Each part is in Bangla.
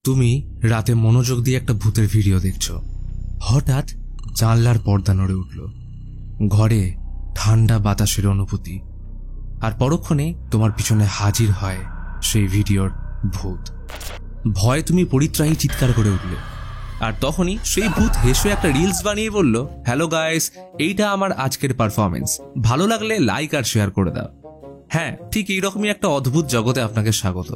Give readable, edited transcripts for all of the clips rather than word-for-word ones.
তুমি রাতে মনোযোগ দিয়ে একটা ভূতের ভিডিও দেখছো। হঠাৎ জানলার পর্দা নড়ে উঠল। ঘরে ঠান্ডা বাতাসের অনুভূতি, আর পরক্ষণে তোমার পিছনে হাজির হয় সেই ভিডিওর ভূত। ভয়ে তুমি পরিত্রাহী চিৎকার করে উঠলে, আর তখনই সেই ভূত হেসে একটা রিলস বানিয়ে বলল, হ্যালো গাইস, এইটা আমার আজকের পারফরমেন্স, ভালো লাগলে লাইক আর শেয়ার করে দাও। হ্যাঁ, ঠিক এইরকমই একটা অদ্ভুত জগতে আপনাকে স্বাগত।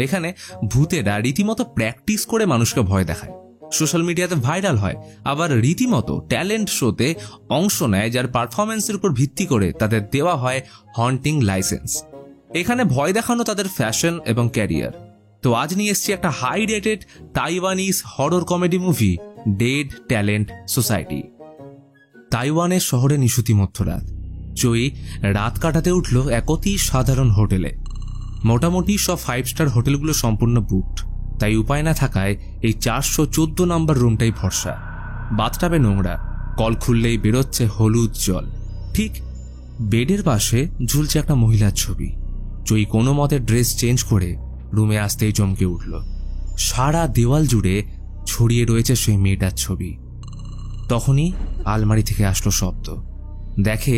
এখানে ভূতেরা রীতিমতো প্র্যাকটিস করে মানুষকে ভয় দেখায়, সোশ্যাল মিডিয়াতে ভাইরাল হয়, আবার রীতিমতো ট্যালেন্ট শোতে অংশ নেয়, যার পারফরমেন্সের উপর ভিত্তি করে তাদের দেওয়া হয় হন্টিং লাইসেন্স। এখানে ভয় দেখানো তাদের ফ্যাশন এবং ক্যারিয়ার। তো আজ নিয়ে এসছি একটা high rated Taiwanese horror comedy movie, dead talent society. তাইওয়ানের শহরে নিশুতি মধ্যরাত। জয়ী রাত কাটাতে উঠল এক অতি সাধারণ হোটেলে। মোটামুটি সব 5 স্টার হোটেলগুলো সম্পূর্ণ বুকড, তাই উপায় না থাকায় এই 414 নম্বর রুমটাই ভরসা। বাথটাবে নোংরা, কল খুললেই বেরোচ্ছে হলুদ জল। ঠিক বেডের পাশে ঝুলছে একটা মহিলার ছবি। জয়ী কোনো মতে ড্রেস চেঞ্জ করে রুমে আসতেই চমকে উঠল। সারা দেওয়াল জুড়ে ছড়িয়ে রয়েছে সেই মেয়েটার ছবি। তখনই আলমারি থেকে আসলো শব্দ। দেখে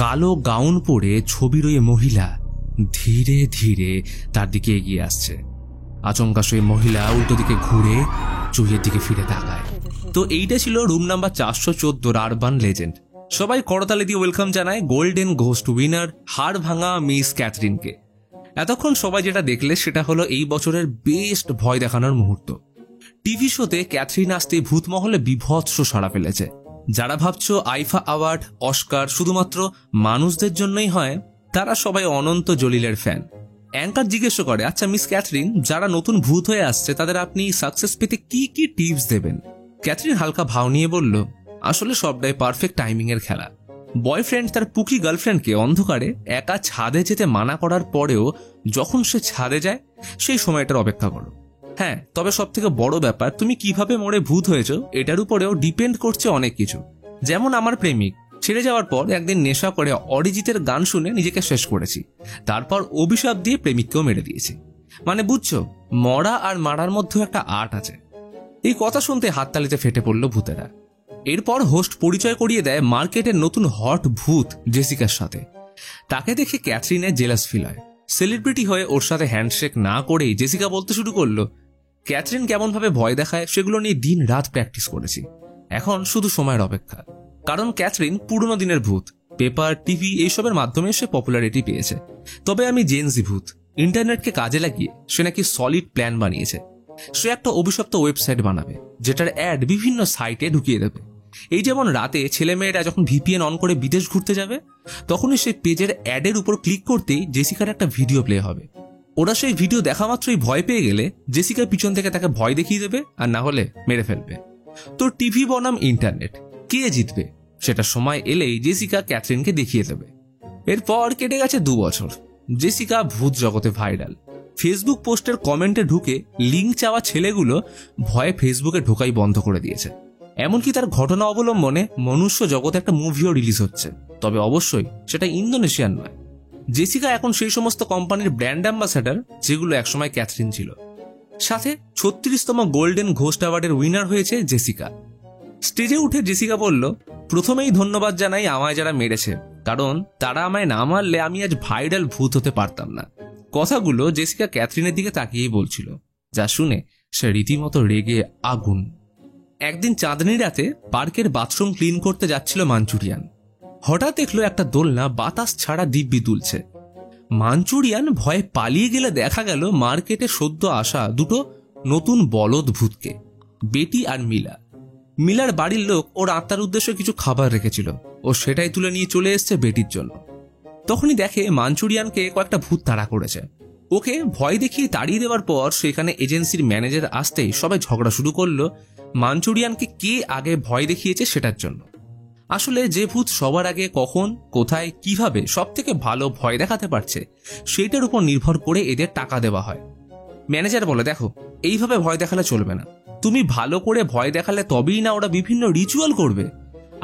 কালো গাউন পরে ছবির ওই মহিলা ধীরে ধীরে তার দিকে এগিয়ে আসছে। আচমকা সেই মহিলা উল্টো দিকে ঘুরে জয়ীর দিকে ফিরে তাকায়। তো এইটা ছিল রুম নাম্বার 414 আরবান লেজেন্ড। সবাই করতালি দিয়ে ওয়েলকাম জানায় গোল্ডেন ঘোস্ট উইনার হাড় ভাঙা মিস ক্যাথরিনকে। এতক্ষণ সবাই যেটা দেখলে সেটা হলো এই বছরের বেস্ট ভয় দেখানোর মুহূর্ত। টিভি শোতে ক্যাথরিন আসতে ভূত মহলে বিভৎস সাড়া ফেলেছে। যারা ভাবছো আইফা অ্যাওয়ার্ড, অস্কার শুধুমাত্র মানুষদের জন্যই হয়, তারা সবাই অনন্ত জলিলের ফ্যান। অ্যাঙ্কার জিজ্ঞেস করে, আচ্ছা মিস ক্যাথরিন, যারা নতুন ভূত হয়ে আসছে তাদের আপনি সাকসেস পেতে কি কি টিপস দেবেন? ক্যাথরিন হালকা ভাও নিয়ে বলল, আসলে সবটাই পারফেক্ট টাইমিং এর খেলা। বয়ফ্রেন্ড তার পুকি গার্লফ্রেন্ডকে অন্ধকারে একা ছাদে যেতে মানা করার পরেও যখন সে ছাদে যায়, সেই সময়টার অপেক্ষা করো। হ্যাঁ, তবে সব থেকে বড় ব্যাপার, তুমি কিভাবে মরে ভূত হয়েছো এটার উপরেও ডিপেন্ড করছে অনেক কিছু। যেমন আমার প্রেমিক ছেড়ে যাওয়ার পর একদিন নেশা করে অরিজিতের গান শুনে নিজেকে শেষ করেছি, তারপর অভিশাপ দিয়ে প্রেমিককেও মেরে দিয়েছি। মানে বুঝছো, মরা আর মারার মধ্যেও একটা আর্ট আছে। এই কথা শুনতে হাততালিতে ফেটে পড়ল ভূতেরা। এরপর হোস্ট পরিচয় করিয়ে দেয় মার্কেটের নতুন হট ভূত জেসিকার সাথে। তাকে দেখে ক্যাথরিনের জেলাস ফিল হয়। সেলিব্রিটি হয়ে ওর সাথে হ্যান্ডশেক না করেই জেসিকা বলতে শুরু করলো, ক্যাথরিন কেমন ভাবে ভয় দেখায় সেগুলো নিয়ে দিন রাত প্র্যাকটিস করেছি, এখন শুধু সময়ের অপেক্ষা। কারণ ক্যাথরিন পুরনো দিনের ভূত, পেপার, টিভি এইসবের মাধ্যমে সে পপুলারিটি পেয়েছে। তবে আমি জেনজি ভূত, ইন্টারনেটকে কাজে লাগিয়ে সে নাকি সলিড প্ল্যান বানিয়েছে। সে একটা অভিশপ্ত ওয়েবসাইট বানাবে, যেটার অ্যাড বিভিন্ন সাইটে ঢুকিয়ে দেবে। এই যেমন রাতে ছেলেমেয়েরা যখন ভিপিএন অন করে বিদেশ ঘুরতে যাবে, তখনই সেই পেজের অ্যাডের উপর ক্লিক করতেই জেসিকার একটা ভিডিও প্লে হবে। ওরা সেই ভিডিও দেখা মাত্রই ভয় পেয়ে গেলে জেসিকার পিছন থেকে তাকে ভয় দেখিয়ে দেবে, আর না হলে মেরে ফেলবে। তো টিভি বনাম ইন্টারনেট, কে জিতবে সেটা সময় এলেই জেসিকা ক্যাথরিনকে দেখিয়ে দেবে। এরপর কেটে গেছে 2 বছর। জেসিকা ভূত জগতে ভাইরাল। ফেসবুক পোস্টের কমেন্টে ঢুকে লিঙ্ক চাওয়া ছেলেগুলো ভয়ে ফেসবুকে ঢোকাই বন্ধ করে দিয়েছে। এমনকি তার ঘটনা অবলম্বনে মনুষ্য জগতে একটা মুভিও রিলিজ হচ্ছে, তবে অবশ্যই সেটা ইন্দোনেশিয়ান নয়। জেসিকা এখন সেই সমস্ত কোম্পানির ব্র্যান্ড অ্যাম্বাসেডর যেগুলো একসময় ক্যাথরিন ছিল। সাথে 36তম গোল্ডেন ঘোস্ট অ্যাওয়ার্ডের উইনার হয়েছে জেসিকা। স্টেজে উঠে জেসিকা বলল, প্রথমেই ধন্যবাদ জানাই আমায় যারা মেরেছে, কারণ তারা আমায় না মারলে আমি আজ ভাইরাল ভূত হতে পারতাম না। কথাগুলো জেসিকা ক্যাথরিনের দিকে তাকিয়েই বলছিল, যা শুনে সে রীতিমতো রেগে আগুন। একদিন চাঁদনি রাতে পার্কের বাথরুম ক্লিন করতে যাচ্ছিল মাঞ্চুরিয়ান। হঠাৎ দেখলো একটা দোলনা বাতাস ছাড়া দিব্যি তুলছে। মাঞ্চুরিয়ান ভয়ে পালিয়ে গেলে দেখা গেল মার্কেটে সদ্য আসা 2টো নতুন বলদ ভূতকে, বেটি আর মিলা। মিলার বাড়ির লোক ওর আত্মার উদ্দেশ্যে কিছু খাবার রেখেছিল, ও সেটাই তুলে নিয়ে চলে এসছে বেটির জন্য। তখনই দেখে মাঞ্চুরিয়ানকে কয়েকটা ভূত তাড়া করেছে। ওকে ভয় দেখিয়ে তাড়িয়ে দেওয়ার পর সেখানে এজেন্সির ম্যানেজার আসতেই সবাই ঝগড়া শুরু করলো মাঞ্চুরিয়ানকে কে আগে ভয় দেখিয়েছে সেটার জন্য। আসলে যে ভূত সবার আগে কখন, কোথায়, কিভাবে সব থেকে ভালো ভয় দেখাতে পারছে সেইটার উপর নির্ভর করে এদের টাকা দেওয়া হয়। ম্যানেজার বলে, দেখো, এইভাবে ভয় দেখালে চলবে না, তুমি ভালো করে ভয় দেখালে তবেই না ওরা বিভিন্ন রিচুয়াল করবে।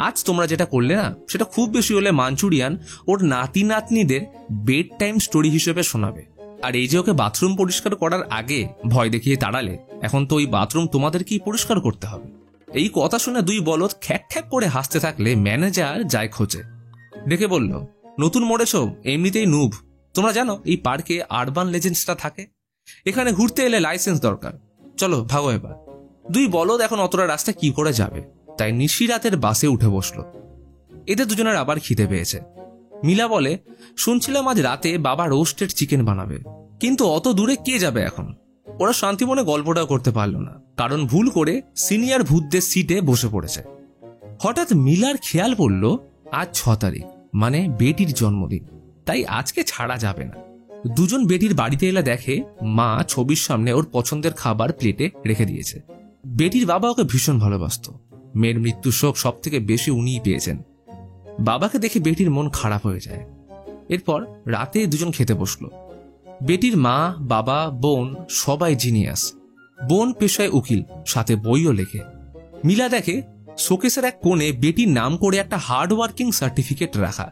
আজ তোমরা যেটা করলে না, সেটা খুব বেশি হলে মাঞ্চুরিয়ান ওর নাতি নাতনিদের বেড টাইম স্টোরি হিসেবে শোনাবে। আর এই যে ওকে বাথরুম পরিষ্কার করার আগে ভয় দেখিয়ে তাড়ালে, এখন তো ওই বাথরুম তোমাদেরকেই পরিষ্কার করতে হবে। এই কথা শুনে দুই বলদ খ্যাক খ্যাক করে হাসতে থাকলে ম্যানেজার যায় খোঁজে, ডেকে বলল, নতুন মরেছ, এমনিতেই নুব। তোমরা জানো এই পার্কে আরবান লেজেন্ডসটা থাকে, এখানে ঘুরতে এলে লাইসেন্স দরকার। চলো ভাগো এবার। দুই বলদ এখন অতটা রাস্তা কি করে যাবে, তাই নিশিরাতের বাসে উঠে বসলো। এদের দুজনের আবার খিদে পেয়েছে। মিলা বলে, শুনছিলাম আজ রাতে বাবা রোস্টেড চিকেন বানাবে, কিন্তু অত দূরে কে যাবে এখন। ওরা শান্তি মনে গল্পটাও করতে পারলো না, কারণ ভুল করে সিনিয়র ভূতদের সিটে বসে পড়েছে। হঠাৎ মিলার খেয়াল পড়ল আজ 6 তারিখ, মানে বেটির জন্মদিন, তাই আজকে ছাড়া যাবে না। দুজন বেটির বাড়িতে এলে দেখে মা ছবির সামনে ওর পছন্দের খাবার প্লেটে রেখে দিয়েছে। বেটির বাবা ওকে ভীষণ ভালোবাসত, মেয়ের মৃত্যু শোক সব থেকে বেশি উনিই পেয়েছেন। বাবাকে দেখে বেটির মন খারাপ হয়ে যায়। এরপর রাতে দুজন খেতে বসলো। বেটির মা, বাবা, বোন সবাই জিনিয়াস। বোন পেশায় উকিল, সাথে বইও লেখে। মিলা দেখে শোকেসের এক কোণে বেটির নাম করে একটা হার্ডওয়ার্কিং সার্টিফিকেট রাখা।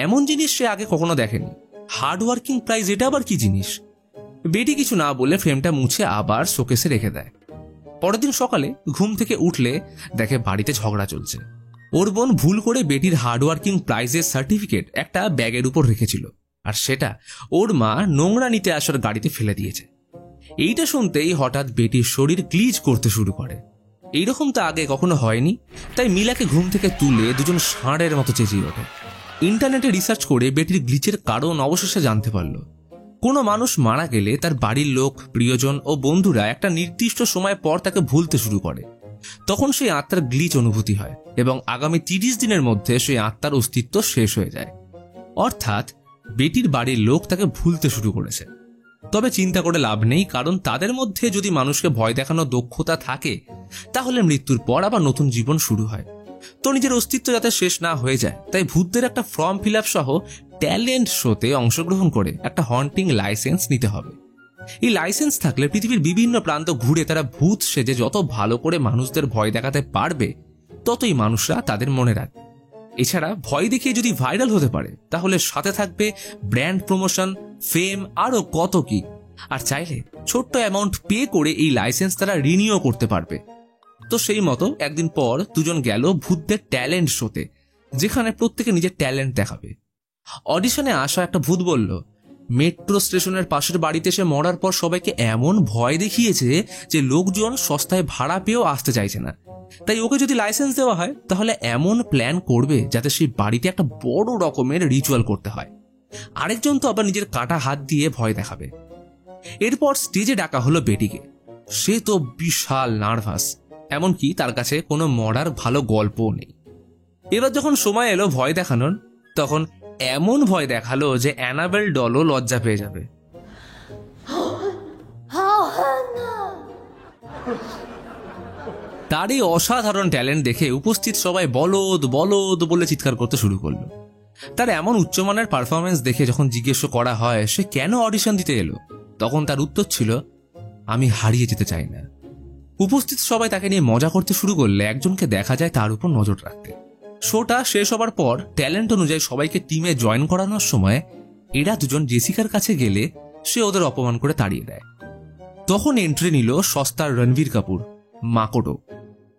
এমন জিনিস সে আগে কখনো দেখেনি। হার্ডওয়ার্কিং প্রাইজ, এটা আবার কি জিনিস? বেটি কিছু না বলে ফ্রেমটা মুছে আবার শোকেসে রেখে দেয়। পরের দিন সকালে ঘুম থেকে উঠলে দেখে বাড়িতে ঝগড়া চলছে। ওর বোন ভুল করে বেটির হার্ডওয়ার্কিং প্রাইজের সার্টিফিকেট একটা ব্যাগের উপর রেখেছিল, আর সেটা ওর মা নোংরা নিতে আসার গাড়িতে ফেলে দিয়েছে। এইটা শুনতেই হঠাৎ বেটির শরীর গ্লিচ করতে শুরু করে। এইরকম তো আগে কখনো হয়নি, তাই মিলাকে ঘুম থেকে তুলে দুজন ষাঁড়ের মতো চেঁচিয়ে ওঠে। ইন্টারনেটে রিসার্চ করে বেটির গ্লিচের কারণ অবশেষে জানতে পারল। কোনো মানুষ মারা গেলে তার বাড়ির লোক, প্রিয়জন ও বন্ধুরা একটা নির্দিষ্ট সময় পর তাকে ভুলতে শুরু করে। তখন সেই আত্মার গ্লিচ অনুভূতি হয় এবং আগামী 30 দিনের মধ্যে সেই আত্মার অস্তিত্ব শেষ হয়ে যায়। অর্থাৎ বেটির বাড়ির লোক তাকে ভুলতে শুরু করেছে। তবে চিন্তা করে লাভ নেই, কারণ তাদের মধ্যে যদি মানুষকে ভয় দেখানোর দক্ষতা থাকে তাহলে মৃত্যুর পর আবার নতুন জীবন শুরু হয়। তো নিজের অস্তিত্ব যাতে শেষ না হয়ে যায়, তাই ভূতদের একটা ফর্ম ফিল আপ সহ ট্যালেন্ট শোতে অংশগ্রহণ করে একটা হন্টিং লাইসেন্স নিতে হবে। এই লাইসেন্স থাকলে পৃথিবীর বিভিন্ন প্রান্ত ঘুরে তারা ভূত সেজে যত ভালো করে মানুষদের ভয় দেখাতে পারবে, ততই মানুষরা তাদের মনে রাখবে। এছাড়া ভয় দেখিয়ে যদি ভাইরাল হতে পারে তাহলে সাথে থাকবে ব্র্যান্ড প্রমোশন, ফেম, আরো কত কি। আর চাইলে ছোট্ট অ্যামাউন্ট পে করে এই লাইসেন্স তারা রিনিউ করতে পারবে। তো সেই মতো একদিন পর দুজন গেল ভূতদের ট্যালেন্ট শোতে, যেখানে প্রত্যেকে নিজের ট্যালেন্ট দেখাবে। অডিশনে আসা একটা ভূত বলল, মেট্রো স্টেশনের পাশের বাড়িতে সে মরার পর সবাইকে এমন ভয় দেখিয়েছে যে লোকজন সস্তায় ভাড়া পেয়েও আসতে চাইছে না। তাই ওকে যদি লাইসেন্স দেওয়া হয় তাহলে এমন প্ল্যান করবে যাতে সেই বাড়িতে একটা বড় রকমের রিচুয়াল করতে হয়। আরেকজন তো আবার নিজের কাটা হাত দিয়ে ভয় দেখাবে। এরপর স্টেজে ডাকা হলো বেটিকে। সে তো বিশাল নার্ভাস, এমনকি তার কাছে কোনো মরার ভালো গল্পও নেই। এবার যখন সময় এলো ভয় দেখানোর, তখন এমন ভয় দেখালো যে অ্যানাবেল ডলও লজ্জা পেয়ে যাবে। তার এই অসাধারণ ট্যালেন্ট দেখে উপস্থিত সবাই বলদ বলদ বলে চিৎকার করতে শুরু করলো। তার এমন উচ্চমানের পারফরমেন্স দেখে যখন জিজ্ঞেস করা হয় সে কেন অডিশন দিতে এলো, তখন তার উত্তর ছিল, আমি হারিয়ে যেতে চাই না। উপস্থিত সবাই তাকে নিয়ে মজা করতে শুরু করলে একজনকে দেখা যায় তার উপর নজর রাখতে। শোটা শেষ হবার পর ট্যালেন্ট অনুযায়ী সবাইকে টিমে জয়েন করানোর সময় এরা দুজন জেসিকার কাছে গেলে সে ওদের অপমান করে তাড়িয়ে দেয়। তখন এন্ট্রি নিল সস্তার রণবীর কাপুর, মাকোটো।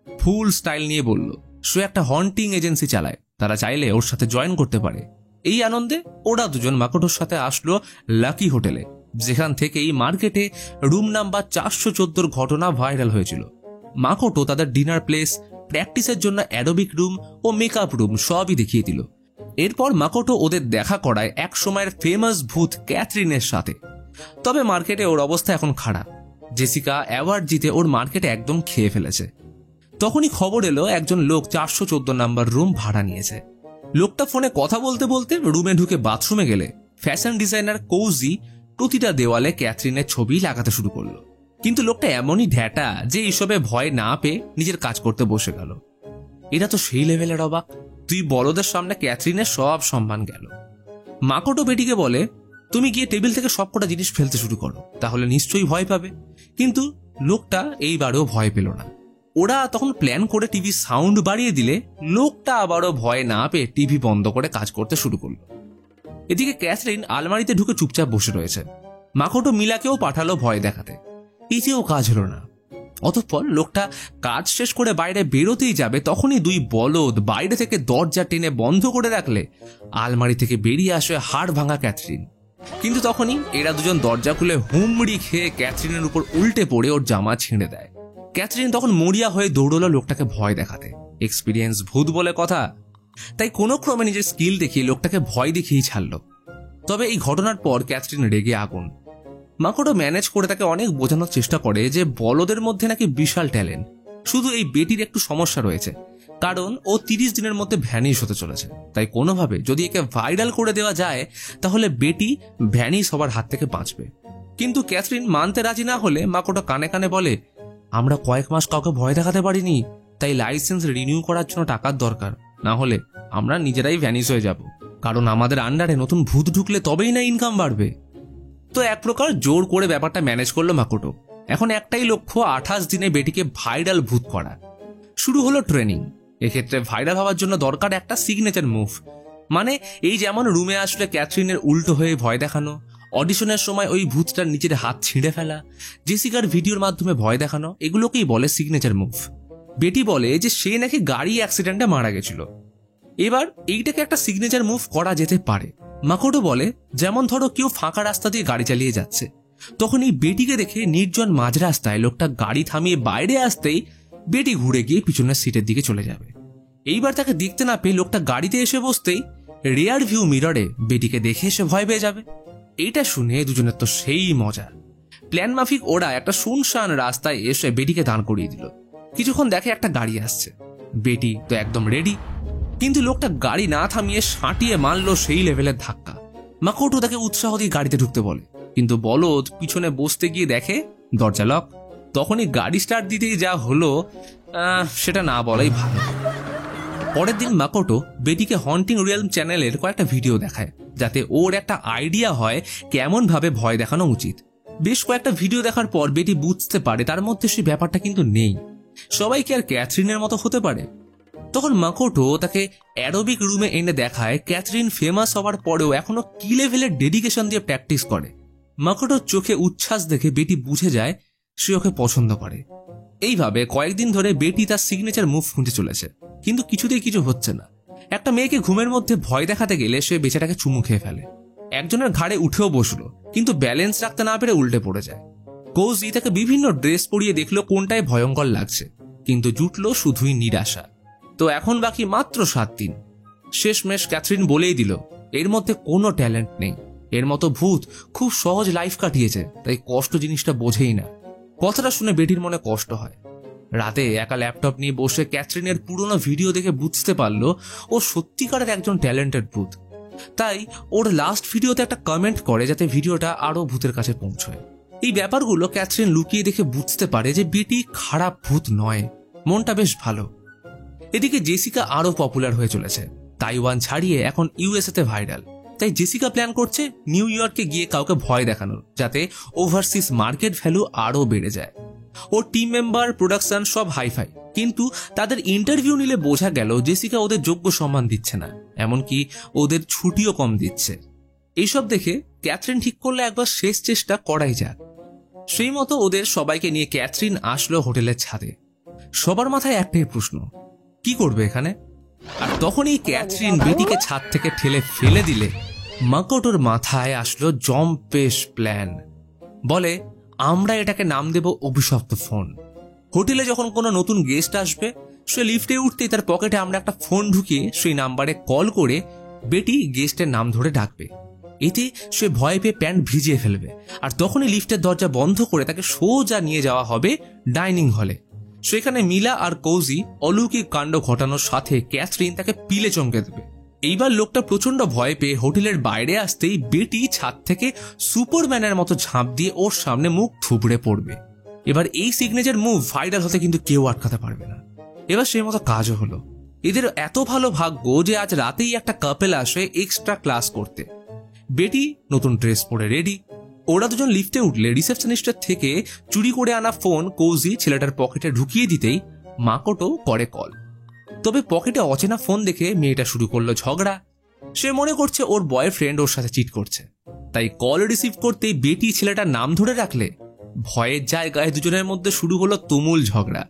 ফুল স্টাইল নিয়ে বলল সে একটা হন্টিং এজেন্সি চালায়, তারা চাইলে ওর সাথে জয়েন করতে পারে। এই আনন্দে ওরা দুজন মাকোটোর সাথে আসলো লাকি হোটেলে, যেখান থেকেই মার্কেটে রুম নাম্বার 414 ঘটনা ভাইরাল হয়েছিল। মাকোটো তাদের ডিনার প্লেস, প্র্যাকটিসের জন্য অ্যাডোবিক রুম ও মেকআপ রুম সবই দেখিয়ে দিল। এরপর মাকোটো ওদের দেখা করায় এক সময়ের ফেমাস ভূত ক্যাথরিনের সাথে। তবে মার্কেটে ওর অবস্থা এখন খারাপ। জেসিকা অ্যাওয়ার্ড জিতে ওর মার্কেটে একদম খেয়ে ফেলেছে। তখনই খবর এলো একজন লোক 414 নাম্বার রুম ভাড়া নিয়েছে। লোকটা ফোনে কথা বলতে বলতে রুমে ঢুকে বাথরুমে গেলে ফ্যাশন ডিজাইনার কৌজি প্রতিটা দেওয়ালে ক্যাথরিনের ছবি লাগাতে শুরু করলো। কিন্তু লোকটা এমনই ঢ্যাটা যে এইসবে ভয় না পেয়ে নিজের কাজ করতে বসে গেল। এরা তো সেই লেভেলের অবাক। তুই বড়দের সামনে ক্যাথরিনের সব সম্মান গেল। মাকোটো বেটিকে বলে, তুমি গিয়ে টেবিল থেকে সবকটা জিনিস ফেলতে শুরু করো, তাহলে নিশ্চয়ই ভয় পাবে। কিন্তু লোকটা এইবারেও ভয় পেল না। ওরা তখন প্ল্যান করে টিভি সাউন্ড বাড়িয়ে দিলে লোকটা আবারও ভয় না পেয়ে টিভি বন্ধ করে কাজ করতে শুরু করলো। এদিকে ক্যাথরিন আলমারিতে ঢুকে চুপচাপ বসে রয়েছে। মাকোটো মিলাকেও পাঠালো ভয় দেখাতে, এতেও কাজ হলো না। অতঃপর লোকটা কাজ শেষ করে বাইরে বেরোতেই যাবে, তখনই দুই বলদ বাইরে থেকে দরজা টেনে বন্ধ করে রাখলে আলমারি থেকে বেরিয়ে আসে হাড় ভাঙা ক্যাথরিন। কিন্তু তখনই এরা দুজন দরজা খুলে হুমড়ি খেয়ে ক্যাথরিনের উপর উল্টে পড়ে ওর জামা ছিঁড়ে দেয়। ক্যাথরিন তখন মরিয়া হয়ে দৌড়লো লোকটাকে ভয় দেখাতে। এক্সপিরিয়েন্স ভূত বলে কথা, তাই কোনো ক্রমে নিজের স্কিল দেখিয়ে লোকটাকে ভয় দেখিয়েই ছাড়লো। তবে এই ঘটনার পর ক্যাথরিন রেগে আগুন। মাকোটো ম্যানেজ করে তাকে অনেক বোঝানোর চেষ্টা করে যে বলদের মধ্যে নাকি বিশাল ট্যালেন্ট, শুধু এই বেটির একটু সমস্যা রয়েছে, কারণ ও 30 দিনের মধ্যে ভ্যানিশ হতে চলেছে। তাই কোনোভাবে যদি একে ভাইরাল করে দেওয়া যায় তাহলে বেটি ভ্যানিশ হবার হাত থেকে বাঁচবে। কিন্তু ক্যাথরিন মানতে রাজি না হলে মাকোটো কানে কানে বলে, আমরা কয়েক মাস কাউকে ভয় দেখাতে পারিনি, তাই লাইসেন্স রিনিউ করার জন্য টাকার দরকার, না হলে আমরা নিজেরাই ভ্যানিশ হয়ে যাব, কারণ আমাদের আন্ডারে নতুন ভূত ঢুকলে তবেই না ইনকাম বাড়বে। তো এক প্রকার জোর করে ব্যাপারটা ম্যানেজ করলো মাকোটো। এখন একটাই লক্ষ্য, 28 দিনে বেটিকে ভাইরাল ভূত করা। শুরু হলো ট্রেনিং। এক্ষেত্রে ভাইরাল হওয়ার জন্য দরকার একটা সিগনেচার মুভ, মানে এই যেমন রুমে আসলে ক্যাথরিনের উল্টো হয়ে ভয় দেখানো, অডিশনের সময় ওই ভূতটার নিচের হাত ছিঁড়ে ফেলা, জেসিকার ভিডিওর মাধ্যমে ভয় দেখানো, এগুলোকেই বলে সিগনেচার মুভ। বেটি বলে যে সে নাকি গাড়ি অ্যাক্সিডেন্টে মারা গেছিল, এবার এইটাকে একটা সিগনেচার মুভ করা যেতে পারে। মাকোটো বলে, যেমন ধরো কেউ ফাঁকা রাস্তা দিয়ে গাড়ি চালিয়ে যাচ্ছে, তখন এই বেটিকে দেখে নির্জন মাঝ রাস্তায় লোকটা গাড়ি থামিয়ে বাইরে আসতেই বেটি ঘুরে গিয়ে পিছনের সিটের দিকে চলে যাবে। এইবার তাকে দেখতে না পেয়ে লোকটা গাড়িতে এসে বসতেই রিয়ার ভিউ মিররে বেটিকে দেখে এসে ভয় পেয়ে যাবে। এইটা শুনে দুজনের তো সেই মজা। প্ল্যান মাফিক ওরা একটা শুনশান রাস্তায় এসে বেটিকে দাঁড় করিয়ে দিল। কিছুক্ষণ দেখে একটা গাড়ি আসছে, বেটি তো একদম রেডি, কিন্তু লোকটা গাড়ি না থামিয়ে সাঁটিয়ে মারলো সেই লেভেলের ধাক্কা। মাকোটো তাকে উৎসাহ দিয়ে গাড়িতে ঢুকতে বলে, কিন্তু বলদ পিছনে বসতে গিয়ে দেখে দরজা লক। তখনই গাড়ি স্টার্ট দিতেই যা হলো সেটা না বলাই ভালো। পরের দিন মাকোটো বেটিকে হন্টিং রিয়েলম চ্যানেলের কয়েকটা ভিডিও দেখায়, যাতে ওর একটা আইডিয়া হয় কেমন ভাবে ভয় দেখানো উচিত। বেশ কয়েকটা ভিডিও দেখার পর বেটি বুঝতে পারে তার মধ্যে সেই ব্যাপারটা কিন্তু নেই, সবাই কি আর ক্যাথরিনের মতো হতে পারে। তখন মাকোটো তাকে অ্যারোবিক রুমে এনে দেখায় ক্যাথরিন ফেমাস হওয়ার পরেও এখনো কি লেভেলের ডেডিকেশন দিয়ে প্র্যাকটিস করে। মাকোটোর চোখে উচ্ছ্বাস দেখে বেটি বুঝে যায় সে ওকে পছন্দ করে। এইভাবে কয়েকদিন ধরে বেটি তার সিগনেচার মুভ খুঁজে চলেছে, কিন্তু কিছুতেই কিছু হচ্ছে না। একটা মেয়েকে ঘুমের মধ্যে ভয় দেখাতে গেলে সে বেচাটাকে চুমু খেয়ে ফেলে। একজনের ঘাড়ে উঠেও বসলো, কিন্তু ব্যালেন্স রাখতে না পেরে উল্টে পড়ে যায়। কৌজি তাকে বিভিন্ন ড্রেস পরিয়ে দেখলো কোনটায় ভয়ঙ্কর লাগছে, কিন্তু জুটলো শুধুই নিরাশা। তো এখন বাকি মাত্র 7 দিন। শেষমেশ ক্যাথরিন বলেই দিল এর মধ্যে কোনো ট্যালেন্ট নেই, এর মতো ভূত খুব সহজ লাইফ কাটিয়েছে, তাই কষ্ট জিনিসটা বোঝেই না। কথাটা শুনে বেটির মনে কষ্ট হয়। রাতে একা ল্যাপটপ নিয়ে বসে ক্যাথরিনের পুরোনো ভিডিও দেখে বুঝতে পারলো ও সত্যিকারের একজন ট্যালেন্টেড ভূত। তাই ওর লাস্ট ভিডিওতে একটা কমেন্ট করে যাতে ভিডিওটা আরো ভূতের কাছে পৌঁছয়। এই ব্যাপারগুলো ক্যাথরিন লুকিয়ে দেখে বুঝতে পারে যে বেটি খারাপ ভূত নয়, মনটা বেশ ভালো। এদিকে জেসিকা আরো পপুলার হয়ে চলেছে, তাইওয়ান ছাড়িয়ে এখন ইউএসএ তে ভাইরাল। তাই জেসিকা প্ল্যান করছে নিউ ইয়র্কে গিয়ে কাউকে ভয় দেখানোর, যাতে ওভারসিজ মার্কেট ভ্যালু আরো বেড়ে যায়। ওর টিম মেম্বার, প্রোডাকশন সব হাইফাই, কিন্তু তাদের ইন্টারভিউ নিলে বোঝা গেল জেসিকা ওদের যোগ্য সম্মান দিচ্ছে না, এমনকি ওদের ছুটিও কম দিচ্ছে। এইসব দেখে ক্যাথরিন ঠিক করলে একবার শেষ চেষ্টা করাই যাক। সেই মতো ওদের সবাইকে নিয়ে ক্যাথরিন আসলো হোটেলের ছাদে। সবার মাথায় একটাই প্রশ্ন, কি করবে এখানে? আর তখনই ক্যাথরিন বেটিকে ছাদ থেকে ঠেলে ফেলে দিলে মাকোটোর মাথায় আসলো জম্পেশ প্ল্যান। বলে, আমরা এটাকে নাম দেব অভিশপ্ত ফোন। হোটেলে যখন কোনো নতুন গেস্ট আসবে, সে লিফটে উঠতেই তার পকেটে আমরা একটা ফোন ঢুকিয়ে সেই নাম্বারে কল করে বেটি গেস্টের নাম ধরে ডাকবে। এতে সে ভয় পেয়ে প্যান্ট ভিজিয়ে ফেলবে, আর তখনই লিফটের দরজা বন্ধ করে তাকে সোজা নিয়ে যাওয়া হবে ডাইনিং হলে। সেখানে মিলা আর কৌজি অলৌকিক কাণ্ড ঘটানোর সাথে ক্যাথরিন তাকে পিলে চমকে দেবে। এইবার লোকটা প্রচন্ড ভয় পেয়ে হোটেলের বাইরে আসতেই বেটি ছাদ থেকে সুপারম্যানের মতো ঝাঁপ দিয়ে ওর সামনে মুখ থুবড়ে পড়বে। এবার এই সিগনেচার মুভ ভাইরাল হতে কিন্তু কেউ আটকাতে পারবে না। এবার সেই মতো কাজও হলো। এদের এত ভালো ভাগ্য যে আজ রাতেই একটা কাপেল আসে এক্সট্রা ক্লাস করতে। বেটি নতুন ড্রেস পরে রেডি। ওরা দুজন লিফটে উঠলে রিসেপশনিস্টের থেকে চুরি করে আনা ফোন কৌজি ছেলেটার পকেটে ঢুকিয়ে দিতেই মাকোটো করে কল। তবে পকেটে অচেনা ফোন দেখে মেয়েটা শুরু করলো ঝগড়া। সে মনে করছে ওর বয়ফ্রেন্ড ওর সাথে চিট করছে, তাই কল রিসিভ করতেই বেটি ছেলেটার নাম ধরে রাখলে ভয়ের জায়গায় দুজনের মধ্যে শুরু হলো তুমুল ঝগড়া।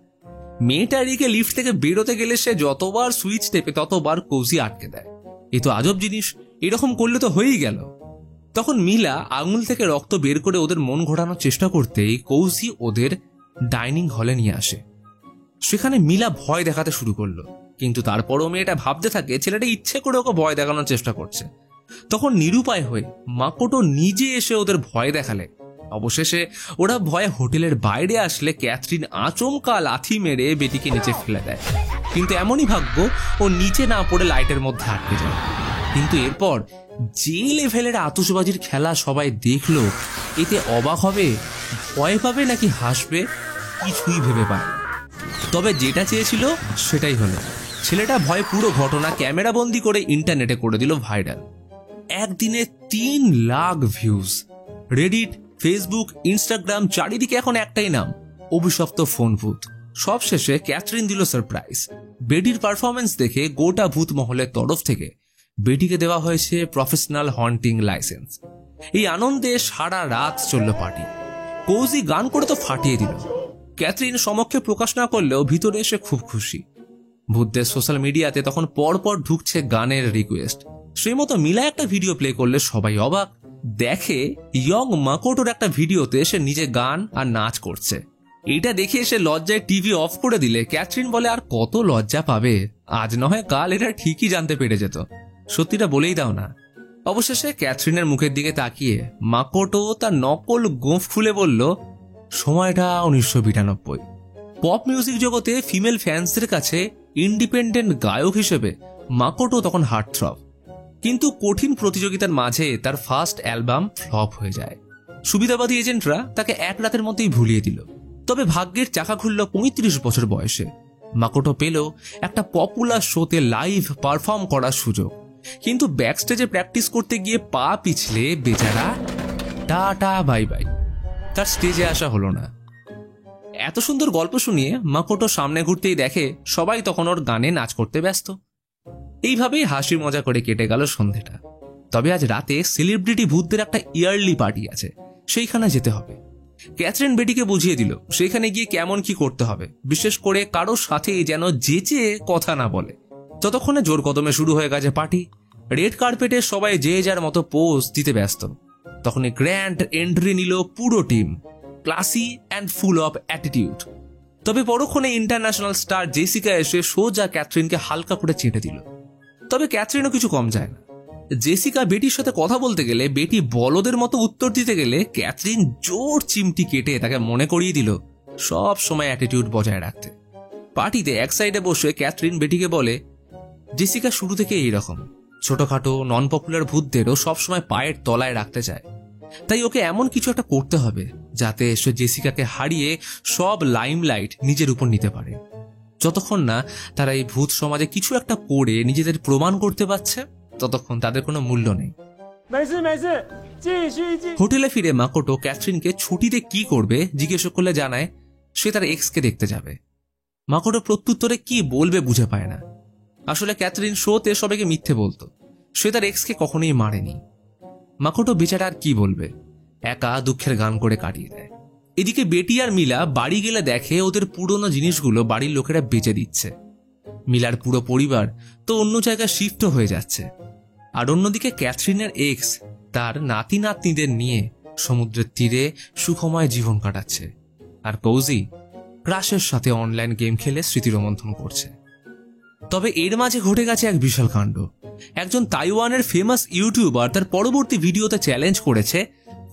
মেয়েটা এদিকে লিফট থেকে বেরোতে গেলে সে যতবার সুইচ টেপে ততবার কৌজি আটকে দেয়। এ তো আজব জিনিস, এরকম করলে তো হয়েই গেল। তখন মিলা আঙুল থেকে রক্ত বের করে ওদের মন ঘোরানোর চেষ্টা করতেই কৌজি ওদের ডাইনিং হলে নিয়ে আসে। সেখানে মিলা ভয় দেখাতে শুরু করলো, কিন্তু তারপরও মেয়েটা ভাবতে থাকে ছেলেটা ইচ্ছে করে ওকে ভয় দেখানোর চেষ্টা করছে। তখন নিরুপায় হয়ে মাকোটো নিজে এসে ওদের ভয় দেখালে। অবশেষে ওরা ভয়ে হোটেলের বাইরে আসলে ক্যাথরিন আচমকা লাথি মেরে বেটিকে নিচে ফেলে দেয়, কিন্তু এমনই ভাগ্য ও নিচে না পড়ে লাইটের মধ্যে আটকে যায়। কিন্তু এরপর যে লেভেলের আতশবাজির খেলা সবাই দেখলো, এতে অবাক হবে, ভয় পাবে নাকি হাসবে কিছুই ভেবে পায় না। তবে যেটা চেয়েছিল সেটাই হলো। ছেলেটা ভয় পুরো ঘটনা ক্যামেরা বন্দি করে ইন্টারনেটে করে দিল ভাইরাল। একদিনে 3 lakh views. Reddit, Facebook, Instagram, চারিদিকে এখন একটাই নাম, অভিশপ্ত ফোন ভূত। সব শেষে ক্যাথরিন দিল সারপ্রাইজ। বেটির পারফরমেন্স দেখে গোটা ভূত মহলের তরফ থেকে বেটিকে দেওয়া হয়েছে প্রফেশনাল হন্টিং লাইসেন্স। এই আনন্দে সারা রাত চলল পার্টি। কৌজি গান করে তো ফাটিয়ে দিল। ক্যাথরিন সমক্ষে প্রকাশ না করলেও ভিতরে এসে খুব খুশি। ভূতদের সোশ্যাল মিডিয়াতে তখন পরপর ঢুকছে গানের রিকোয়েস্ট। সেই মতো মিলা একটা ভিডিও প্লে করলে সবাই অবাক। দেখে ইয়ং মাকোটোর একটা ভিডিওতে সে নিজে গান আর নাচ করছে। এটা দেখে সে লজ্জায় টিভি অফ করে দিলে ক্যাথরিন বলে আর কত লজ্জা পাবে, আজ নয় কাল এটা ঠিকই জানতে পেরে যেত, সত্যিটা বলেই দাও না। অবশেষে ক্যাথরিনের মুখের দিকে তাকিয়ে মাকোটো তার নকল গোঁফ খুলে বলল, সময়টা 1992। পপ মিউজিক জগতে ফিমেল ফ্যান্সদের কাছে ইন্ডিপেন্ডেন্ট গায়ক হিসেবে মাকোটো তখন হার্টথ্রব। কিন্তু কঠিন প্রতিযোগিতার মাঝে তার ফার্স্ট অ্যালবাম ফ্লপ হয়ে যায়। সুবিধাবাদী এজেন্টরা তাকে এক রাতের মধ্যেই ভুলিয়ে দিল। তবে ভাগ্যের চাকা খুলল 35 বছর বয়সে। মাকোটো পেল একটা পপুলার শোতে লাইভ পারফর্ম করার সুযোগ, কিন্তু ব্যাকস্টেজে প্র্যাকটিস করতে গিয়ে পা পিছলে বেচারা টাটা বাই বাই, তার স্টেজে আসা হলো না। এত সুন্দর গল্প শুনিয়ে মাকোটো সামনে ঘুরতেই দেখে সবাই তখন ওর গানে নাচ করতে ব্যস্ত। এইভাবেই হাসি মজা করে কেটে গেল সন্ধেটা। তবে আজ রাতে সেলিব্রিটি ভূতদের একটা ইয়ারলি পার্টি আছে, সেইখানে যেতে হবে। ক্যাথরিন বেটিকে বুঝিয়ে দিল সেখানে গিয়ে কেমন কি করতে হবে, বিশেষ করে কারোর সাথে যেন যেচে কথা না বলে। ততক্ষণে জোর কদমে শুরু হয়ে গেছে পার্টি। রেড কার্পেটে সবাই যে যার মতো পোজ দিতে ব্যস্ত। তখনই গ্র্যান্ড এন্ট্রি নিল পুরো team, classy and full of attitude. তবে পরক্ষণে ইন্টারন্যাশনাল স্টার জেসিকা এসে সোজা ক্যাথরিনকে হালকা করে চেটে দিল। তবে ক্যাথরিনও কিছু কম যায় না। জেসিকা বেটির সাথে কথা বলতে গেলে বেটি বলদের মতো উত্তর দিতে গেলে ক্যাথরিন জোর চিমটি কেটে তাকে মনে করিয়ে দিল সব সময় অ্যাটিটিউড বজায় রাখতে। পার্টিতে এক সাইডে বসে ক্যাথরিন বেটিকে বলে, জেসিকা শুরু থেকে এইরকম, ছোটখাটো নন পপুলার ভূতদেরও সবসময় পায়ের তলায় রাখতে চায়, তাই ওকে এমন কিছু একটা করতে হবে যাতে সে জেসিকাকে হারিয়ে সব লাইমলাইট নিজের উপর নিতে পারে। যতক্ষণ না তারা এই ভূত সমাজে কিছু একটা করে নিজেদের প্রমাণ করতে পারছে, ততক্ষণ তাদের কোনো মূল্য নেই। হোটেলে ফিরে মাকোটো ক্যাথরিনকে ছুটিতে কি করবে জিজ্ঞেস করলে জানায় সে তার এক্সকে দেখতে যাবে। মাকোটো প্রত্যুত্তরে কি বলবে বুঝে পায় না। আসলে ক্যাথরিন শোতে সবাইকে মিথ্যে বলতো, সে তার এক্সকে কখনোই মারেনি। মাকোটো বেচারা আর কি বলবে, একা দুঃখের গান করে কাটিয়ে দেয়। এদিকে বেটি আর মিলা বাড়ি গেলে দেখে ওদের পুরনো জিনিসগুলো বাড়ির লোকেরা বেচে দিচ্ছে। মিলার পুরো পরিবার তো অন্য জায়গায় শিফট হয়ে যাচ্ছে। আর অন্যদিকে ক্যাথরিনের এক্স তার নাতি নাতনিদের নিয়ে সমুদ্রের তীরে সুখময় জীবন কাটাচ্ছে। আর কৌজি ক্রাশের সাথে অনলাইন গেম খেলে স্মৃতিরোমন্থন করছে। তবে এর মাঝে ঘটে গেছে এক বিশাল কাণ্ড। একজন তাইওয়ানের ফেমাস ইউটিউবার তার পরবর্তী ভিডিওতে চ্যালেঞ্জ করেছে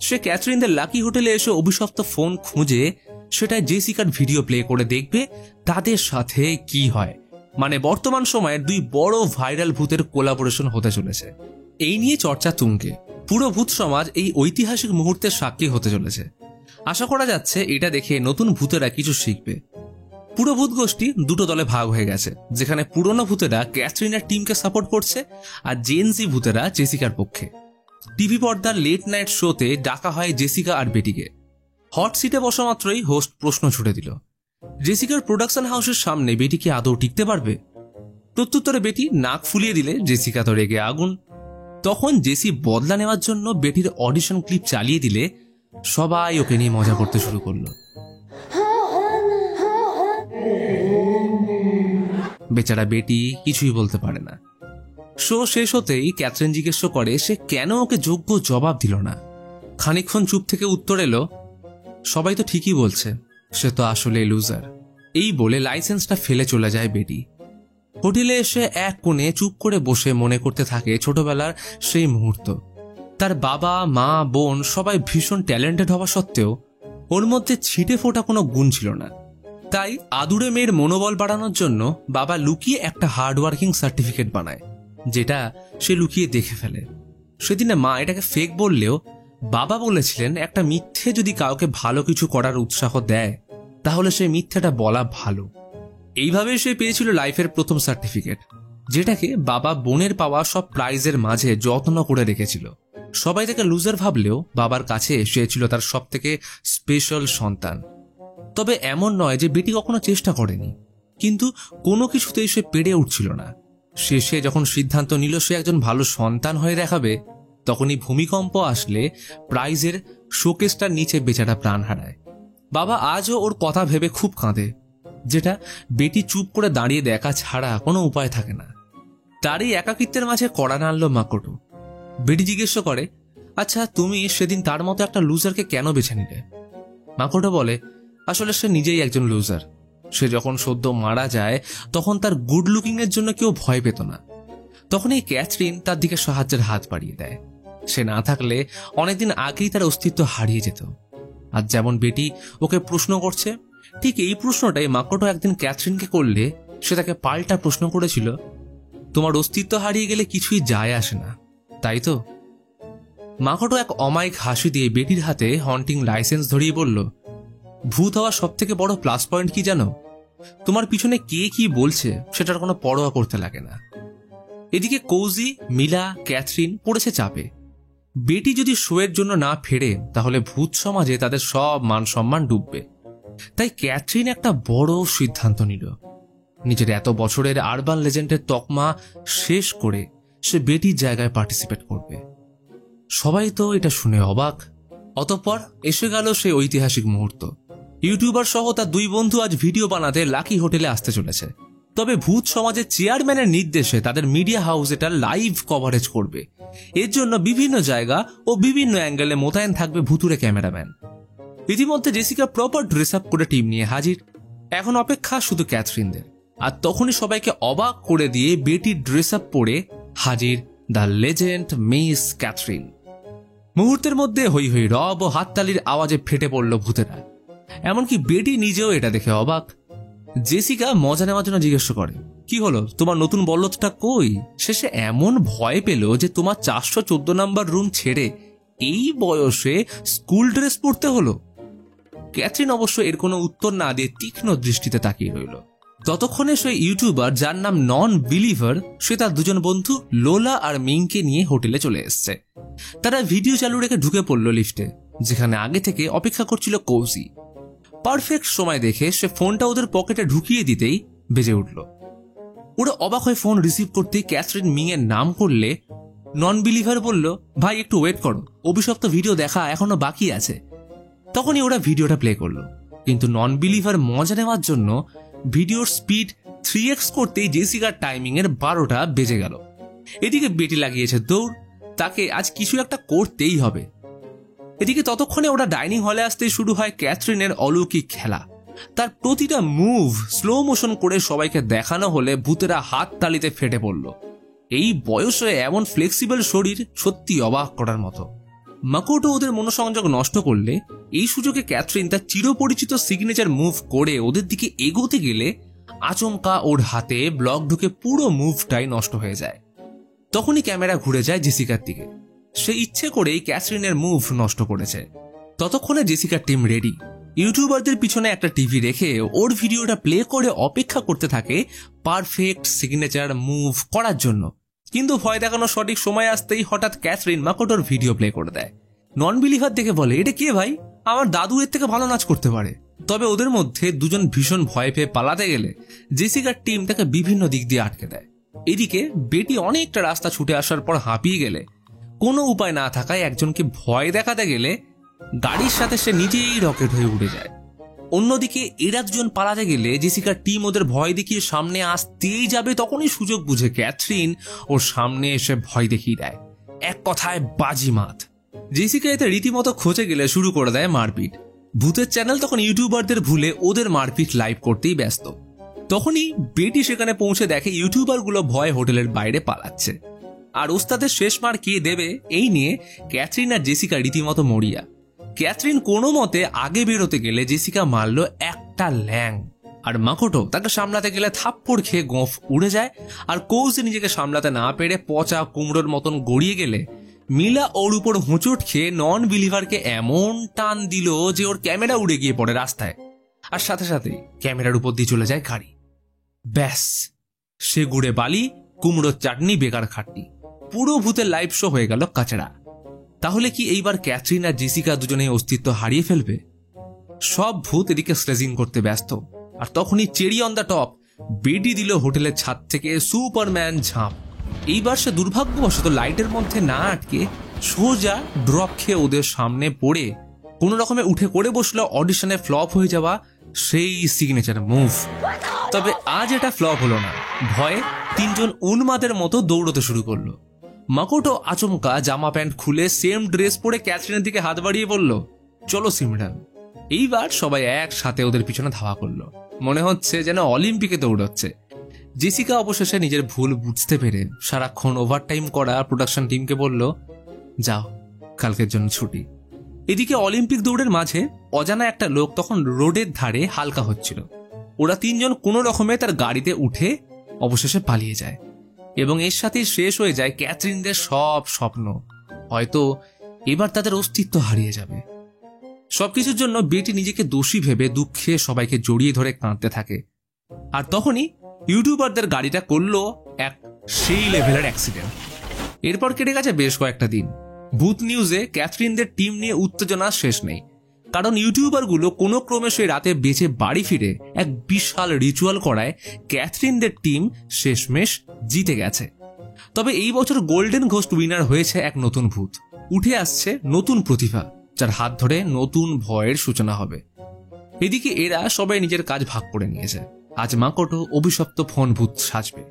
সে ক্যাথরিনদের লাকি হোটেলে এসে অভিশপ্ত ফোন খুঁজে সেটায় জেসিকার ভিডিও প্লে করে দেখবে তাদের সাথে কি হয়। মানে বর্তমান সময়ের 2 বড় ভাইরাল ভূতের কোলাবোরেশন হতে চলেছে। এই নিয়ে চর্চা তুঙ্গে। পুরো ভূত সমাজ এই ঐতিহাসিক মুহূর্তের সাক্ষী হতে চলেছে। আশা করা যাচ্ছে এটা দেখে নতুন ভূতেরা কিছু শিখবে। পুরো ভূত গোষ্ঠী 2 দলে ভাগ হয়ে গেছে, যেখানে পুরনো ভূতেরা ক্যাথরিনের টিমকে সাপোর্ট করছে আর জেনজি ভূতেরা জেসিকার পক্ষে। টিভি পর্দার লেট নাইট শোতে ডাকা হয় জেসিকা আর বেটিকে। হট সিটে বসা মাত্রই হোস্ট প্রশ্ন ছুড়ে দিল, জেসিকার প্রোডাকশন হাউসের সামনে বেটি কি আদৌ টিকতে পারবে? প্রত্যুত্তরে বেটি নাক ফুলিয়ে দিলে জেসিকা তো রেগে আগুন। তখন জেসি বদলা নেওয়ার জন্য বেটির অডিশন ক্লিপ চালিয়ে দিলে সবাই ওকে নিয়ে মজা করতে শুরু করলো। বেচারা বেটি কিছুই বলতে পারে না। শো শেষ হতেই ক্যাথরিন জিজ্ঞেস করে সে কেন ওকে যোগ্য জবাব দিল না। খানিকক্ষণ চুপ থেকে উত্তর এলো, সবাই তো ঠিকই বলছে, সে তো আসলে লুজার। এই বলে লাইসেন্সটা ফেলে চলে যায় বেটি। হোটেলে এসে এক কোণে চুপ করে বসে মনে করতে থাকে ছোটবেলার সেই মুহূর্ত। তার বাবা মা বোন সবাই ভীষণ ট্যালেন্টেড হওয়া সত্ত্বেও ওর মধ্যে ছিটে ফোটা কোনো গুণ ছিল না। তাই আদুরে মেয়ের মনোবল বাড়ানোর জন্য বাবা লুকিয়ে একটা হার্ডওয়ার্কিং সার্টিফিকেট বানায়, যেটা সে লুকিয়ে দেখে ফেলে। সেদিনে মা এটাকে ফেক বললেও বাবা বলেছিলেন একটা মিথ্যে যদি কাউকে ভালো কিছু করার উৎসাহ দেয় তাহলে সেই মিথ্যেটা বলা ভালো। এইভাবে সে পেয়েছিল লাইফের প্রথম সার্টিফিকেট, যেটাকে বাবা বোনের পাওয়া সব প্রাইজের মাঝে যত্ন করে রেখেছিল। সবাই তাকে লুজার ভাবলেও বাবার কাছে সে ছিল তার সব থেকে স্পেশাল সন্তান। তবে এমন নয় যে বেটি কখনো চেষ্টা করেনি, কিন্তু কোনো কিছুতেই সে পেরে উঠছিল না। শেষে যখন সিদ্ধান্ত নিল সে একজন ভালো সন্তান হয়ে দেখাবে, তখনই ভূমিকম্প আসলে প্রাইজের শোকেসটার নিচে বেচারা প্রাণ হারায়। বাবা আজও ওর কথা ভেবে খুব কাঁদে, যেটা বেটি চুপ করে দাঁড়িয়ে দেখা ছাড়া কোনো উপায় থাকে না। তারই একাকিত্বের মাঝে কড়া নাড়ল মাকোটো। বেটি জিজ্ঞেস করে, আচ্ছা তুমি সেদিন তার মতো একটা লুজারকে কেন বেছে নিলে? মাকোটো বলে, আসলে সে নিজেই একজন লুজার। সে যখন সদ্য মারা যায় তখন তার গুড লুকিং এর জন্য কেউ ভয় পেত না। তখন এই ক্যাথরিন তার দিকে সাহায্যের হাত বাড়িয়ে দেয়। সে না থাকলে অনেকদিন আগেই তার অস্তিত্ব হারিয়ে যেত। আর যেমন বেটি ওকে প্রশ্ন করছে, ঠিক এই প্রশ্নটাই মাকোটো একদিন ক্যাথরিনকে করলে সে তাকে পাল্টা প্রশ্ন করেছিল, তোমার অস্তিত্ব হারিয়ে গেলে কিছুই যায় আসে না, তাই তো? মাকোটো এক অমায়িক হাসি দিয়ে বেটির হাতে হন্টিং লাইসেন্স ধরিয়ে বলল, ভূত হওয়া সব থেকে বড় প্লাস পয়েন্ট কি জানো? তোমার পিছনে কে কি বলছে সেটার কোনো পরোয়া করতে লাগে না। এদিকে কৌজি, মিলা, ক্যাথরিন পড়েছে চাপে। বেটি যদি শোয়ের জন্য না ফেরে তাহলে ভূত সমাজে তাদের সব মান সম্মান ডুববে। তাই ক্যাথরিন একটা বড় সিদ্ধান্ত নিল। নিজের এত বছরের আরবান লেজেন্ডের তকমা শেষ করে সে বেটির জায়গায় পার্টিসিপেট করবে। সবাই তো এটা শুনে অবাক। অতঃপর এসে গেল সেই ঐতিহাসিক মুহূর্ত। ইউটিউবার সহ তার দুই বন্ধু আজ ভিডিও বানাতে লাকি হোটেলে আসতে চলেছে। তবে ভূত সমাজের চেয়ারম্যানের নির্দেশে তাদের মিডিয়া হাউস এটা লাইভ কভারেজ করবে। এর জন্য বিভিন্ন জায়গা ও বিভিন্ন অ্যাঙ্গেলে মোতায়েন থাকবে ভুতুরে ক্যামেরাম্যান। ইতিমধ্যে জেসিকা প্রপার ড্রেস আপ করে টিম নিয়ে হাজির। এখন অপেক্ষা শুধু ক্যাথরিনদের। আর তখনই সবাইকে অবাক করে দিয়ে বেটির ড্রেস আপ পরে হাজির দ্য লেজেন্ড মিস ক্যাথরিন। মুহূর্তের মধ্যে হই হই রব ও হাততালির আওয়াজে ফেটে পড়ল ভূতেরা। এমনকি বেটি নিজেও এটা দেখে অবাক। জেসিকা মজা নেওয়ার জন্য জিজ্ঞেস করে, কি হলো, তোমার নতুন বল্লতটা কই? শেষে এমন ভয় পেল যে তোমার 414 নাম্বার রুম ছেড়ে এই বয়সে স্কুল ড্রেস পরতে হলো। ক্যাথরিন অবশ্য এর কোনো উত্তর না দিয়ে তীক্ষ্ণ দৃষ্টিতে তাকিয়ে রইল। ততক্ষণে সেই ইউটিউবার যার নাম নন বিলিভার, সে তার দুজন বন্ধু লোলা আর মিংকে নিয়ে হোটেলে চলে এসছে। তারা ভিডিও চালু রেখে ঢুকে পড়ল লিফটে, যেখানে আগে থেকে অপেক্ষা করছিল কৌজি। পারফেক্ট সময় দেখে সে ফোনটা ওদের পকেটে ঢুকিয়ে দিতেই বেজে উঠল। ওরা অবাক হয়ে ফোন রিসিভ করতেই ক্যাথরিন মিং এর নাম করলে নন বিলিভার বলল, ভাই একটু ওয়েট করো, অভিশপ্ত ভিডিও দেখা এখনো বাকি আছে। তখনই ওরা ভিডিওটা প্লে করলো, কিন্তু নন বিলিভার মজা নেওয়ার জন্য ভিডিওর স্পিড 3x করতেই জেসিকার টাইমিং এর 12টা বেজে গেল। এদিকে বেটি লাগিয়েছে দৌড়, তাকে আজ কিছু একটা করতেই হবে। এদিকে ততক্ষণে ওরা ডাইনিং হলে আসতেই শুরু হয় ক্যাথরিনের অলৌকিক খেলা। তার প্রতিটা মুভ স্লো মোশন করে সবাইকে দেখানো হলে ভূতেরা হাত তালিতে ফেটে পড়ল। এই বয়সে এমন ফ্লেক্সিবল শরীর সত্যি অবাক করার মতো। মাকোটো ওদের মনোসংযোগ নষ্ট করলে এই সুযোগে ক্যাথরিন তার চিরপরিচিত সিগনেচার মুভ করে ওদের দিকে এগোতে গেলে আচমকা ওর হাতে ব্লক ঢুকে পুরো মুভটাই নষ্ট হয়ে যায়। তখনই ক্যামেরা ঘুরে যায় জেসিকার দিকে। সে ইচ্ছে করেই ক্যাথরিনের মুভ নষ্ট করেছে। ততক্ষণে জেসিকার টিম রেডি। ইউটিউবারদের পিছনে একটা টিভি রেখে ওর ভিডিওটা প্লে করে অপেক্ষা করতে থাকে পারফেক্ট সিগনেচার মুভ করার জন্য। কিন্তু ভয় দেখানো সঠিক সময় আসতেই হঠাৎ ক্যাথরিন মাকোটোর ভিডিও প্লে করে দেয়। নন বিলিভার দেখে বলে, এটা কে ভাই? আমার দাদু এর থেকে ভালো নাচ করতে পারে। তবে ওদের মধ্যে দুজন ভীষণ ভয় পেয়ে পালাতে গেলে জেসিকার টিম তাকে বিভিন্ন দিক দিয়ে আটকে দেয়। এদিকে বেটি অনেকটা রাস্তা ছুটে আসার পর হাঁপিয়ে গেলে কোনো উপায় না থাকায় একজনকে ভয় দেখাতে গেলে গাড়ির সাথে সে নিজেই রকেট হয়ে উড়ে যায়। অন্যদিকে এরা দুজন পালাতে গেলে জেসিকার টিম ওদের ভয় দেখিয়ে সামনে আসতেই যাবে, তখনই সুযোগ বুঝে ক্যাথরিন ওর সামনে এসে ভয় দেখিয়ে দেয়। এক কথায় বাজিমাত। জেসিকা এতে রীতিমতো খোঁজে গেলে শুরু করে দেয় মারপিট। ভূতের চ্যানেল তখন ইউটিউবারদের ভুলে ওদের মারপিট লাইভ করতেই ব্যস্ত। তখনই বেটি সেখানে পৌঁছে দেখে ইউটিউবারগুলো ভয়ে হোটেলের বাইরে পালাচ্ছে, আর ওস্তাদের শেষ মার কে দেবে এই নিয়ে ক্যাথরিন আর জেসিকা রীতিমতো মরিয়া। ক্যাথরিন কোনো মতে আগে বেরোতে গেলে জেসিকা মারল একটা ল্যাং, আর মাকোটো তাকে সামলাতে গেলে থাপ্পড় খেয়ে গোঁফ উড়ে যায়। আর কৌশি নিজেকে সামলাতে না পেরে পচা কুমড়োর মতন গড়িয়ে গেলে মিলা ওর উপর হোঁচট খেয়ে নন বিলিভারকে এমন টান দিল যে ওর ক্যামেরা উড়ে গিয়ে পড়ে রাস্তায়, আর সাথে সাথে ক্যামেরার উপর দিয়ে চলে যায় গাড়ি। ব্যাস, সে গুড়ে বালি, কুমড়োর চাটনি, বেকার খাটনি, পুরো ভূতের লাইভ শো হয়ে গেল কাচড়া। তাহলে কি এইবার ক্যাথরিন আর জেসিকা দুজনে অস্তিত্ব হারিয়ে ফেলবে? সব ভূত এদিকে স্লেজিং করতে ব্যস্ত, আর তখনই চেরি অন দ্য টপ বেটি দিল হোটেলের ছাদ থেকে সুপারম্যান ঝাঁপ। এইবার সে দুর্ভাগ্যবশত লাইটের মধ্যে না আটকে সোজা ড্রপ খেয়ে ওদের সামনে পড়ে কোনো রকমে উঠে করে বসলো অডিশনে ফ্লপ হয়ে যাওয়া সেই সিগনেচার মুভ। তবে আজ এটা ফ্লপ হলো না, ভয়ে তিনজন উন্মাদের মতো দৌড়তে শুরু করলো। মাকোটো আচমকা জামা প্যান্ট খুলে সেম ড্রেস পরে ক্যাথরিনের দিকে হাত বাড়িয়ে বলল, চলো সিমরান। এইবার সবাই একসাথে ওদের পিছনে ধাওয়া করলো, মনে হচ্ছে যেন অলিম্পিকে দৌড়চ্ছে। জেসিকা অবশেষে নিজের ভুল বুঝতে পেরে সারাক্ষণ ওভারটাইম করা প্রোডাকশন টিমকে বলল, যাও, কালকের জন্য ছুটি। এদিকে অলিম্পিক দৌড়ের মাঝে অজানা একটা লোক তখন রোডের ধারে হালকা হচ্ছিল। ওরা তিনজন কোনো রকমে তার গাড়িতে উঠে অবশেষে পালিয়ে যায়, এবং এর সাথেই শেষ হয়ে যায় ক্যাথরিনদের সব স্বপ্ন। হয়তো এবার তাদের অস্তিত্ব হারিয়ে যাবে। সবকিছুর জন্য বেটি নিজেকে দোষী ভেবে দুঃখে সবাইকে জড়িয়ে ধরে কাঁদতে থাকে। আর তখনই ইউটিউবারদের গাড়িটা করলো এক সেই লেভেলের অ্যাক্সিডেন্ট। এরপর কেটে গেছে বেশ কয়েকটা দিন। ভূত নিউজে ক্যাথরিনদের টিম নিয়ে উত্তেজনা শেষ নেই, কারণ ইউটিউবারগুলো কোনো ক্রমে সেই রাতে বেঁচে বাড়ি ফিরে এক বিশাল রিচুয়াল করায় ক্যাথরিনদের টিম শেষমেশ জিতে গেছে। তবে এই বছর গোল্ডেন ঘোস্ট উইনার হয়েছে এক নতুন ভূত। উঠে আসছে নতুন প্রতিভা, যার হাত ধরে নতুন ভয়ের সূচনা হবে। এদিকে এরা সবাই নিজের কাজ ভাগ করে নিয়েছে। আজ মাকোটো অভিশপ্ত ফোন ভূত সাজবে।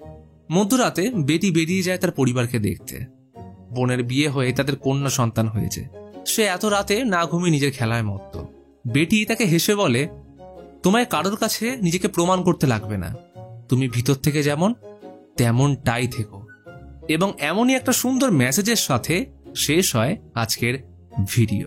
মধ্যরাতে বেটি বেরিয়ে যায় তার পরিবারকে দেখতে। বোনের বিয়ে হয়ে তাদের কন্যা সন্তান হয়েছে। সে এত রাতে না ঘুমিয়ে নিজের খেলায় মত্ত। বেটি তাকে হেসে বলে, তোমায় কারোর কাছে নিজেকে প্রমাণ করতে লাগবে না, তুমি ভিতর থেকে যেমন তেমনটাই থেকো। এবং এমনই একটা সুন্দর মেসেজের সাথে শেষ হয় আজকের ভিডিও।